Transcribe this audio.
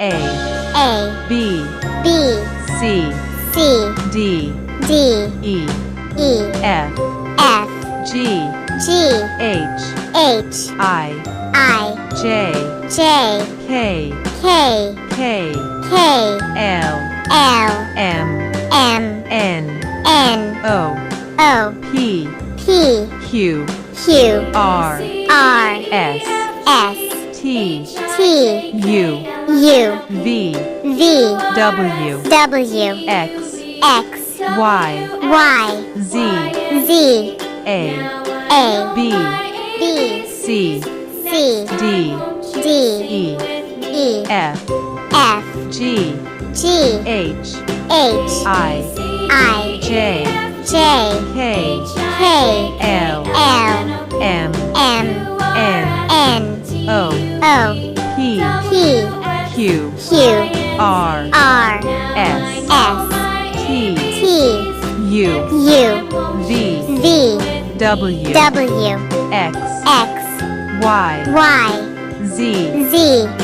A, B, B, C, C, D, D, E, E, F, F, G, G, H, H, I, I, J, J, K, K, K, K, L, L, M, M, N, N, O, O, P, P, Q, Q, R, R, S, S, T, T, U, U, V, V, W, W, X, X, Y, Y, Z, Z, A, B, B, C, C, D, D, E, E, F, F, G, G, H, H, I, I, J, J, K, K, L, L, M, M, N, N, O, O, P, P, Q, Q, R, R, S, S, T, T, U, U, V, V, W, W, X, X, Y, Y, Z, Z,